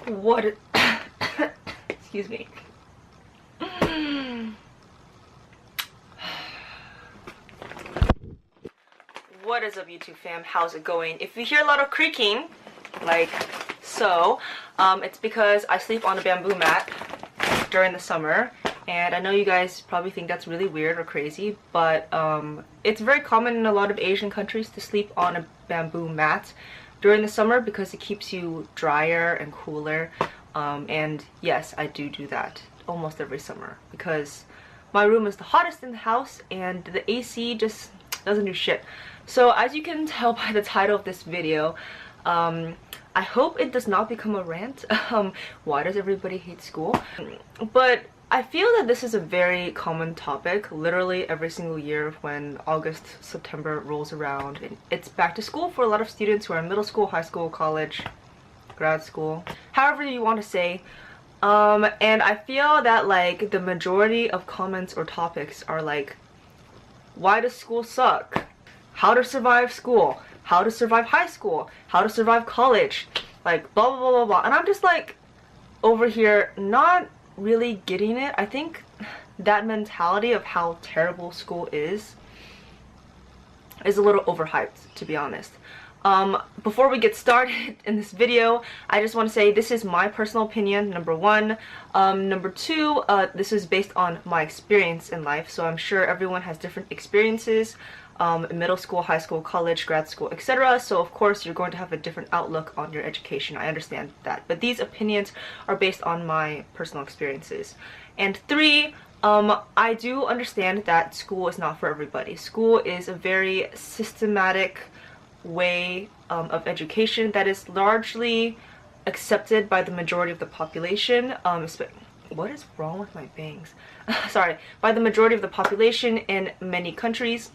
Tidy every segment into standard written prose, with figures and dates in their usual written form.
What excuse me. What is up, YouTube fam? How's it going? If you hear a lot of creaking, like so, it's because I sleep on a bamboo mat during the summer, and I know you guys probably think that's really weird or crazy, but it's very common in a lot of Asian countries to sleep on a bamboo mat during the summer because it keeps you drier and cooler. And yes, I do that almost every summer because my room is the hottest in the house and the AC just doesn't do shit. So as you can tell by the title of this video, I hope it does not become a rant. Why does everybody hate school? But I feel that this is a very common topic literally every single year when August, September rolls around, and it's back to school for a lot of students who are in middle school, high school, college, grad school, however you want to say. And I feel that like the majority of comments or topics are like, why does school suck? How to survive school? How to survive high school? How to survive college? Like blah blah blah blah blah. And I'm just like over here not really getting it. I think that mentality of how terrible school is a little overhyped, to be honest. Before we get started in this video, I just want to say this is my personal opinion, number one. Number two, this is based on my experience in life, so I'm sure everyone has different experiences, middle school, high school, college, grad school, etc. So of course you're going to have a different outlook on your education. I understand that, but these opinions are based on my personal experiences. And three, I do understand that school is not for everybody. School is a very systematic way of education that is largely accepted by the majority of the population. What is wrong with my bangs? Sorry, by the majority of the population in many countries.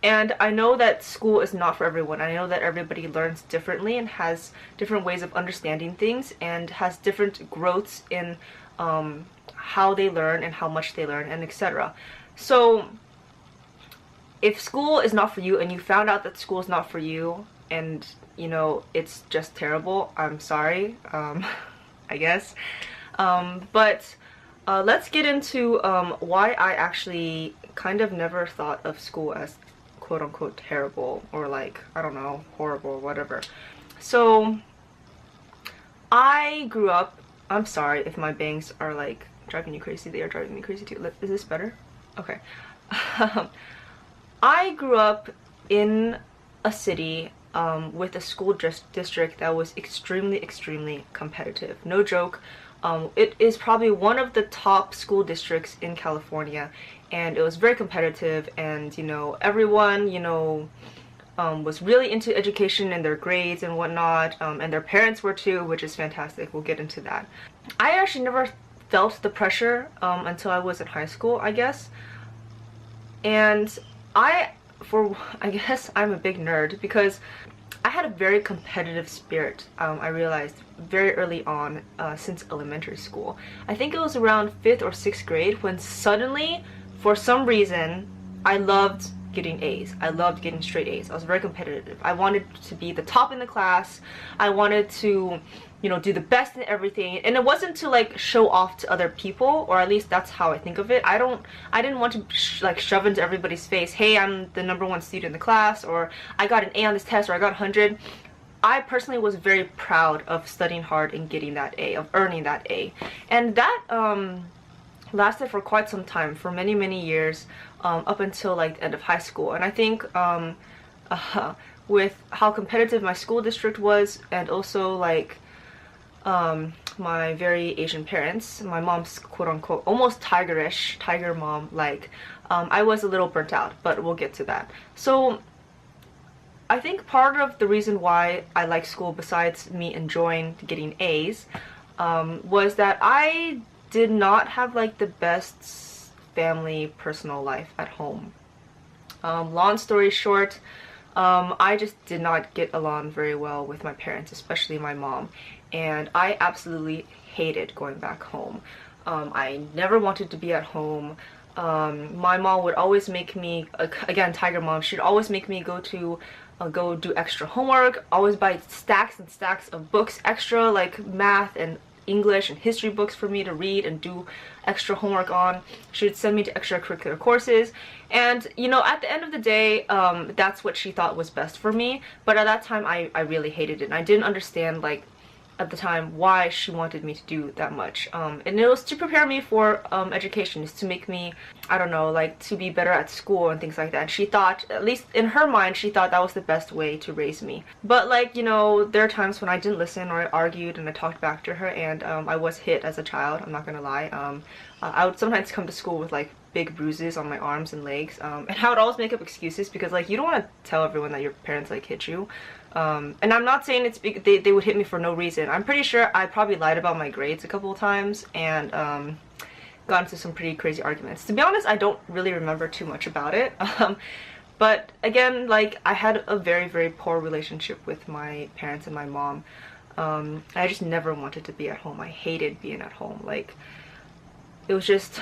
And I know that school is not for everyone. I know that everybody learns differently and has different ways of understanding things and has different growths in how they learn and how much they learn and etc. So if school is not for you and you found out that school is not for you and you know it's just terrible, I'm sorry, I guess. But let's get into why I actually kind of never thought of school as quote-unquote terrible or like, I don't know, horrible or whatever. So I grew up, I'm sorry if my bangs are like driving you crazy, they are driving me crazy too. Is this better? Okay. I grew up in a city with a school district that was extremely competitive. No joke. It is probably one of the top school districts in California, and it was very competitive, and you know, everyone, you know, was really into education and their grades and whatnot, and their parents were too, which is fantastic. We'll get into that. I actually never felt the pressure until I was in high school, I guess. And I guess I'm a big nerd because I had a very competitive spirit. I realized very early on, since elementary school. I think it was around 5th or 6th grade when suddenly, for some reason, I loved getting A's. I loved getting straight A's. I was very competitive. I wanted to be the top in the class. I wanted to, you know, do the best in everything, and it wasn't to like show off to other people, or at least that's how I think of it. I didn't want to like shove into everybody's face, hey, I'm the #1 student in the class, or I got an A on this test, or I got 100. I personally was very proud of studying hard and getting that A, of earning that A, and that lasted for quite some time, for many years, up until like the end of high school. And I think with how competitive my school district was, and also like my very Asian parents, my mom's quote-unquote almost tigerish, tiger mom, like I was a little burnt out, but we'll get to that. So I think part of the reason why I like school, besides me enjoying getting A's, was that I did not have like the best family personal life at home. Long story short, I just did not get along very well with my parents, especially my mom, and I absolutely hated going back home. I never wanted to be at home. My mom would always make me, again, tiger mom, she'd always make me go do extra homework, always buy stacks and stacks of books extra, like math and English and history books for me to read and do extra homework on. She would send me to extracurricular courses, and you know, at the end of the day, that's what she thought was best for me. But at that time, I really hated it, and I didn't understand, like, at the time, why she wanted me to do that much. And it was to prepare me for education, is to make me, I don't know, like, to be better at school and things like that. And she thought, at least in her mind, she thought that was the best way to raise me. But, like, you know, there are times when I didn't listen, or I argued and I talked back to her, and I was hit as a child, I'm not gonna lie. I would sometimes come to school with, like, big bruises on my arms and legs, and I would always make up excuses because, like, you don't want to tell everyone that your parents, like, hit you. And I'm not saying it's they would hit me for no reason. I'm pretty sure I probably lied about my grades a couple of times, and got into some pretty crazy arguments. To be honest, I don't really remember too much about it. But again, like, I had a very, very poor relationship with my parents and my mom. I just never wanted to be at home. I hated being at home. Like, it was just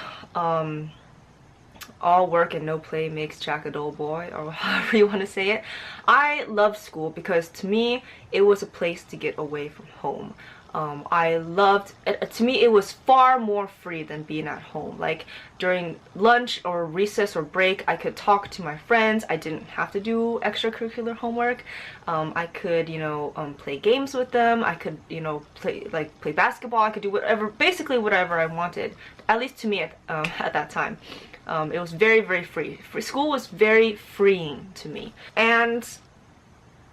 all work and no play makes Jack a dull boy, or however you want to say it. I loved school because to me it was a place to get away from home. I loved it. To me, it was far more free than being at home. Like, during lunch or recess or break, I could talk to my friends. I didn't have to do extracurricular homework. I could, you know, play games with them. I could, you know, play basketball. I could do whatever, basically whatever I wanted, at least to me at that time. It was very, very free. School was very freeing to me. And,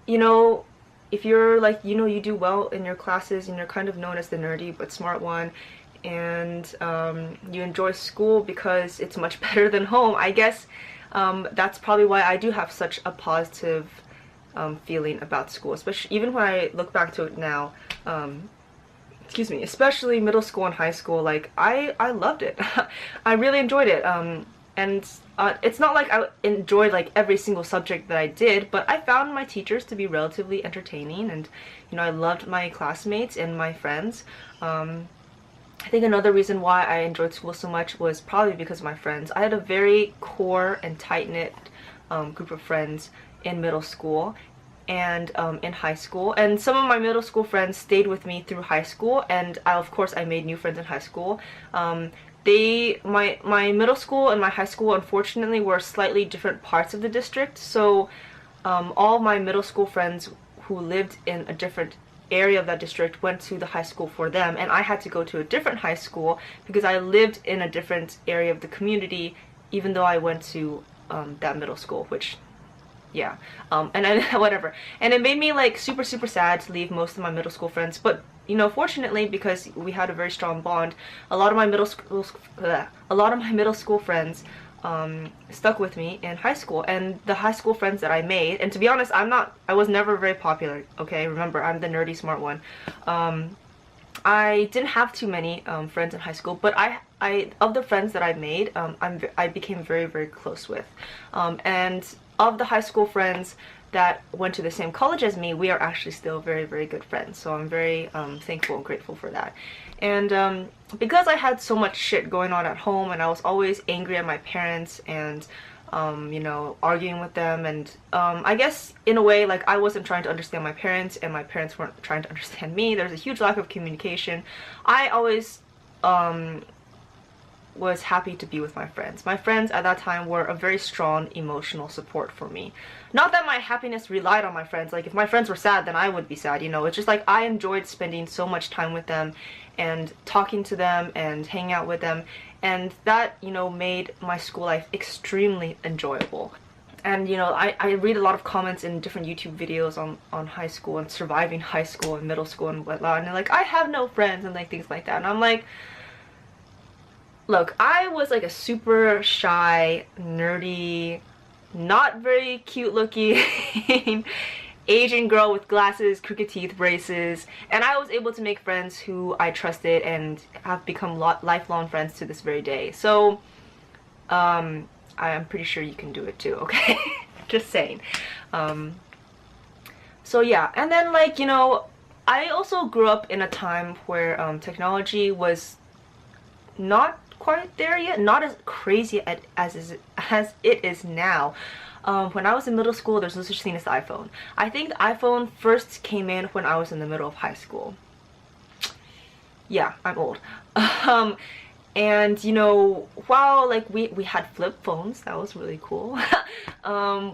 you know, if you're, like, you know, you do well in your classes and you're kind of known as the nerdy but smart one, and you enjoy school because it's much better than home, I guess that's probably why I do have such a positive feeling about school, especially even when I look back to it now. Excuse me, especially middle school and high school. Like, I loved it. I really enjoyed it. And it's not like I enjoyed, like, every single subject that I did, but I found my teachers to be relatively entertaining, and, you know, I loved my classmates and my friends. I think another reason why I enjoyed school so much was probably because of my friends. I had a very core and tight-knit group of friends in middle school and in high school, and some of my middle school friends stayed with me through high school, and of course I made new friends in high school. My middle school and my high school, unfortunately, were slightly different parts of the district, so all my middle school friends who lived in a different area of that district went to the high school for them, and I had to go to a different high school because I lived in a different area of the community, even though I went to that middle school, which, yeah, and then whatever. And it made me, like, super, super sad to leave most of my middle school friends, but, you know, fortunately, because we had a very strong bond, a lot of my middle school friends stuck with me in high school. And the high school friends that I made, and to be honest, I was never very popular, okay? Remember, I'm the nerdy smart one. I didn't have too many friends in high school, but of the friends that I made, I became very, very close with. And of the high school friends that went to the same college as me, we are actually still very, very good friends. So I'm very thankful and grateful for that. And because I had so much shit going on at home, and I was always angry at my parents and you know, arguing with them, and I guess in a way, like, I wasn't trying to understand my parents and my parents weren't trying to understand me. There's a huge lack of communication. I always was happy to be with my friends. My friends at that time were a very strong emotional support for me. Not that my happiness relied on my friends. Like, if my friends were sad, then I would be sad, you know. It's just like I enjoyed spending so much time with them and talking to them and hanging out with them, and that, you know, made my school life extremely enjoyable. And, you know, I read a lot of comments in different YouTube videos on high school and surviving high school and middle school and whatnot, and they're like, I have no friends, and like things like that. And I'm like, look, I was like a super shy, nerdy, not very cute looking Asian girl with glasses, crooked teeth, braces, and I was able to make friends who I trusted and have become lifelong friends to this very day. So I'm pretty sure you can do it too, okay? Just saying. So yeah, and then, like, you know, I also grew up in a time where technology was not quite there yet, not as crazy as it is now. When I was in middle school, there's no such thing as the iPhone. I think the iPhone first came in when I was in the middle of high school. Yeah, I'm old. Um, and you know, while like we had flip phones, that was really cool.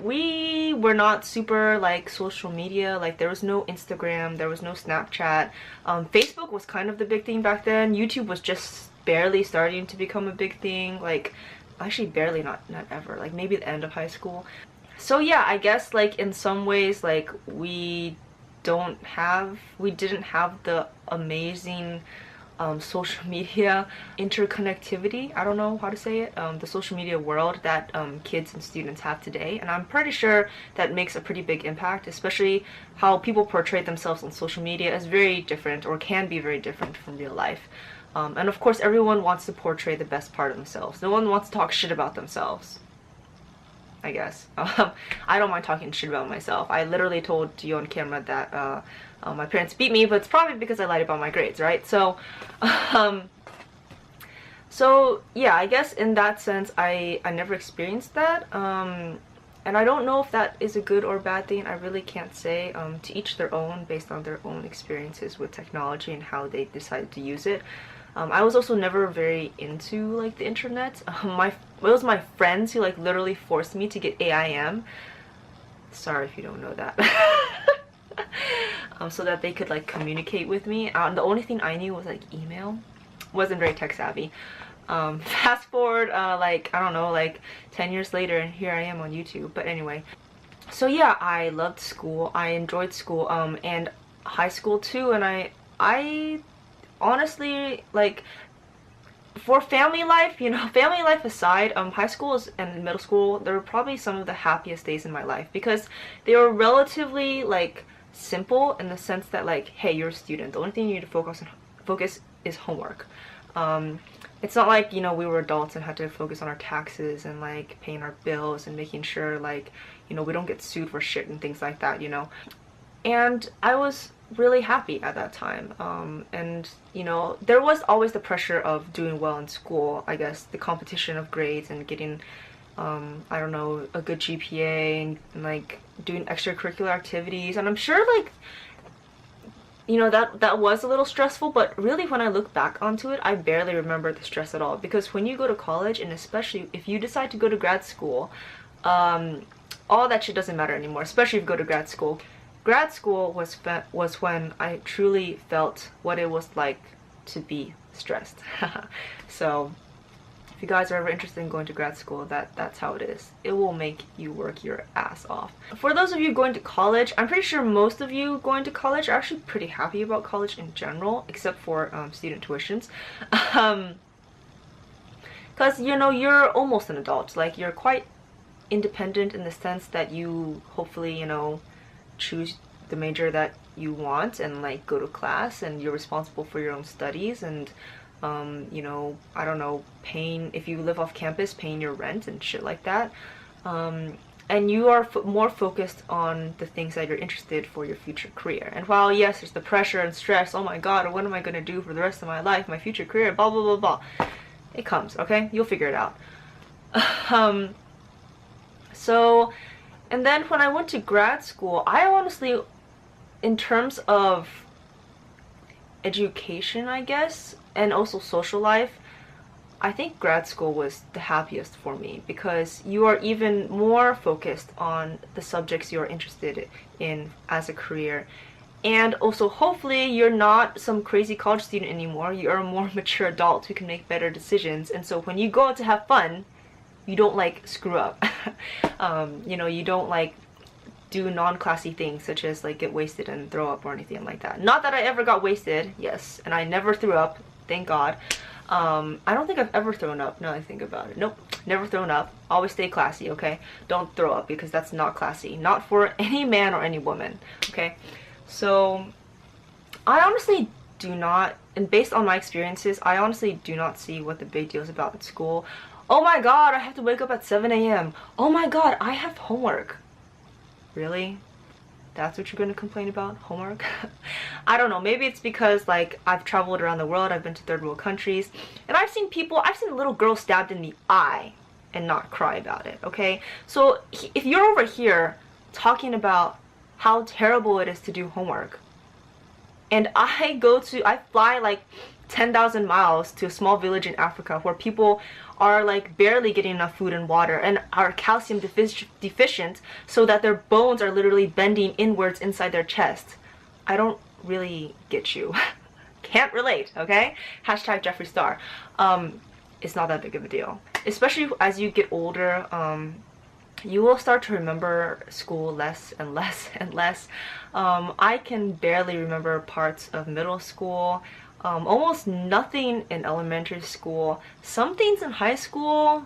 We were not super like social media. Like there was no Instagram, there was no Snapchat. Facebook was kind of the big thing back then. YouTube was just barely starting to become a big thing. Like actually barely, not ever. Like maybe the end of high school. So yeah, I guess like in some ways like we didn't have the amazing social media interconnectivity. I don't know how to say it. The social media world that kids and students have today, and I'm pretty sure that makes a pretty big impact, especially how people portray themselves on social media is very different, or can be very different from real life. And of course, everyone wants to portray the best part of themselves. No one wants to talk shit about themselves, I guess. I don't mind talking shit about myself. I literally told you on camera that my parents beat me, but it's probably because I lied about my grades, right? So, so yeah, I guess in that sense, I never experienced that. And I don't know if that is a good or bad thing. I really can't say. To each their own, based on their own experiences with technology and how they decided to use it. I was also never very into like the internet. It was my friends who like literally forced me to get AIM. Sorry if you don't know that. So that they could like communicate with me. The only thing I knew was like email. Wasn't very tech savvy. Fast forward like I don't know, like 10 years later, and here I am on YouTube. But anyway, so yeah, I loved school. I enjoyed school, and high school too. And I honestly, like, for family life, you know, family life aside, high school and middle school, they were probably some of the happiest days in my life because they were relatively like simple in the sense that like, hey, you're a student. The only thing you need to focus is homework. It's not like, you know, we were adults and had to focus on our taxes and like paying our bills and making sure like, you know, we don't get sued for shit and things like that, you know. And I was really happy at that time. And you know, there was always the pressure of doing well in school, I guess, the competition of grades and getting I don't know, a good GPA and like doing extracurricular activities. And I'm sure like, you know, that was a little stressful, but really when I look back onto it, I barely remember the stress at all, because when you go to college, and especially if you decide to go to grad school, all that shit doesn't matter anymore, especially if you go to grad school. Grad school was when I truly felt what it was like to be stressed. So if you guys are ever interested in going to grad school, that's how it is. It will make you work your ass off. For those of you going to college, I'm pretty sure most of you going to college are actually pretty happy about college in general, except for student tuitions. Because, you know, you're almost an adult. Like, you're quite independent in the sense that you hopefully, you know, choose the major that you want and like go to class, and you're responsible for your own studies, and you know, I don't know, paying, if you live off campus, paying your rent and shit like that. And you are more focused on the things that you're interested for your future career. And while yes, there's the pressure and stress, oh my god, what am I gonna do for the rest of my life, my future career, blah blah blah blah, it comes, okay? You'll figure it out. So, and then when I went to grad school, I honestly, in terms of education, I guess, and also social life, I think grad school was the happiest for me, because you are even more focused on the subjects you're interested in as a career. And also, hopefully, you're not some crazy college student anymore. You're a more mature adult who can make better decisions. And so when you go out to have fun, you don't like screw up. You know, you don't like do non-classy things such as like get wasted and throw up or anything like that. Not that I ever got wasted, yes, and I never threw up, thank God. I don't think I've ever thrown up, now that I think about it. Nope, never thrown up. Always stay classy, okay? Don't throw up, because that's not classy. Not for any man or any woman, okay? So, I honestly do not, and based on my experiences, I honestly do not see what the big deal is about at school. Oh my god, I have to wake up at 7 a.m. Oh my god, I have homework. Really? That's what you're gonna complain about? Homework? I don't know, maybe it's because like I've traveled around the world, I've been to third world countries, and I've seen a little girl stabbed in the eye and not cry about it, okay? So if you're over here talking about how terrible it is to do homework, and I fly like 10,000 miles to a small village in Africa where people are like barely getting enough food and water and are calcium deficient, so that their bones are literally bending inwards inside their chest. I don't really get you. Can't relate, okay? Hashtag Jeffree Star. It's not that big of a deal. Especially as you get older, you will start to remember school less and less and less. I can barely remember parts of middle school, almost nothing in elementary school, some things in high school.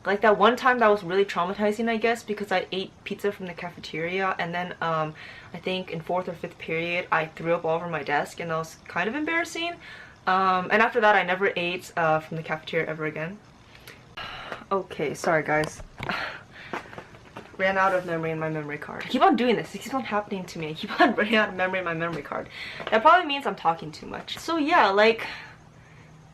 Like that one time that was really traumatizing, I guess, because I ate pizza from the cafeteria, and then I think in 4th or 5th period I threw up all over my desk, and that was kind of embarrassing. And after that I never ate from the cafeteria ever again. Okay, sorry guys. Ran out of memory in my memory card. I keep on doing this. It keeps on happening to me. I keep on running out of memory in my memory card. That probably means I'm talking too much. So yeah, like,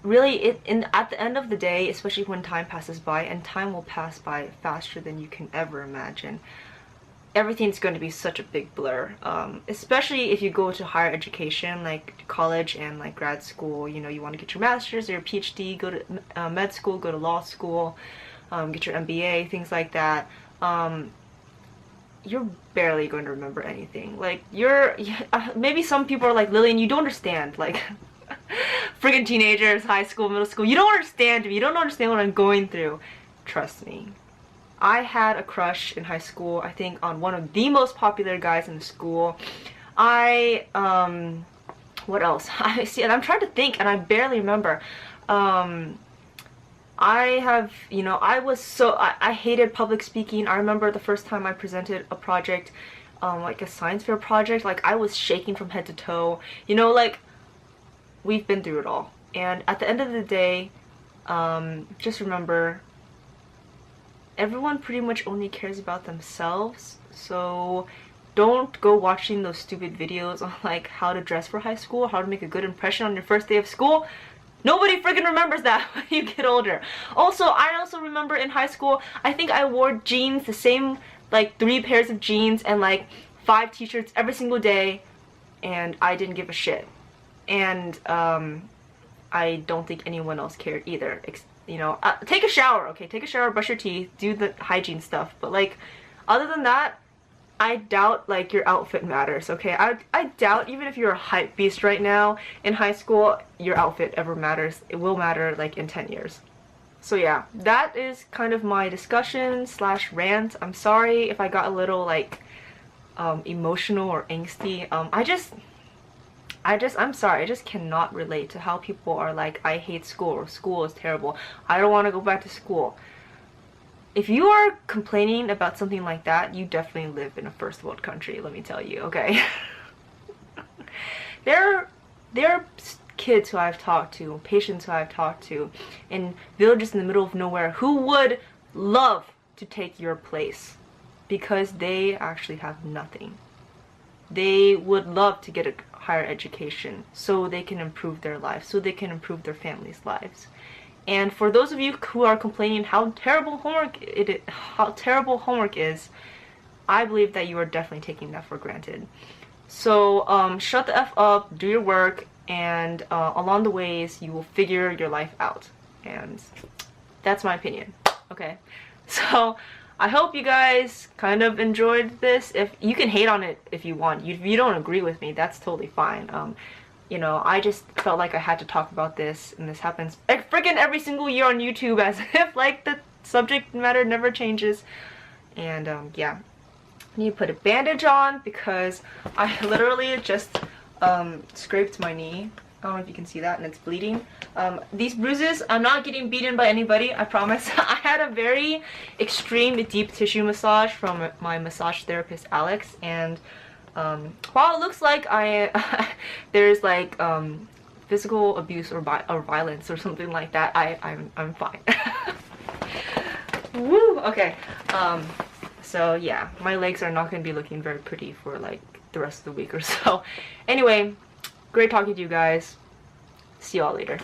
really, at the end of the day, especially when time passes by, and time will pass by faster than you can ever imagine, everything's going to be such a big blur. Especially if you go to higher education, like college and like grad school. You know, you want to get your master's or your PhD, go to med school, go to law school, get your MBA, things like that. You're barely going to remember anything. Like, maybe some people are like, Lillian, you don't understand. Like, friggin' teenagers, high school, middle school, you don't understand me. You don't understand what I'm going through. Trust me. I had a crush in high school, I think, on one of the most popular guys in the school. What else? And I'm trying to think, and I barely remember. I hated public speaking. I remember the first time I presented a project, like a science fair project, like I was shaking from head to toe. You know, like, we've been through it all. And at the end of the day, just remember, everyone pretty much only cares about themselves. So don't go watching those stupid videos on like how to dress for high school, how to make a good impression on your first day of school. Nobody freaking remembers that when you get older. Also, I also remember in high school, I think I wore jeans, the same like 3 pairs of jeans and like 5 t-shirts every single day, and I didn't give a shit. And I don't think anyone else cared either. You know, take a shower, okay? Take a shower, brush your teeth, do the hygiene stuff. But like, other than that, I doubt like your outfit matters, okay? I doubt, even if you're a hype beast right now in high school, your outfit ever matters. It will matter like in 10 years. So yeah, that is kind of my discussion slash rant. I'm sorry if I got a little like emotional or angsty. I'm sorry, I just cannot relate to how people are like, I hate school, or school is terrible, I don't want to go back to school. If you are complaining about something like that, you definitely live in a first world country, let me tell you, okay? There are kids who I've talked to, patients who I've talked to, in villages in the middle of nowhere who would love to take your place because they actually have nothing. They would love to get a higher education so they can improve their lives, so they can improve their families' lives. And for those of you who are complaining how terrible homework is, I believe that you are definitely taking that for granted. So shut the F up, do your work, and along the ways you will figure your life out. And that's my opinion, okay? So I hope you guys kind of enjoyed this. If you can hate on it if you want. If you don't agree with me, that's totally fine. You know, I just felt like I had to talk about this, and this happens freaking every single year on YouTube, as if like the subject matter never changes. And yeah, I need to put a bandage on because I literally just scraped my knee. I don't know if you can see that, and it's bleeding. These bruises, I'm not getting beaten by anybody, I promise. I had a very extreme deep tissue massage from my massage therapist Alex, and while it looks like there's like physical abuse or violence or something like that, I'm fine. Woo! Okay. So yeah, my legs are not going to be looking very pretty for like the rest of the week or so. Anyway, great talking to you guys. See y'all later.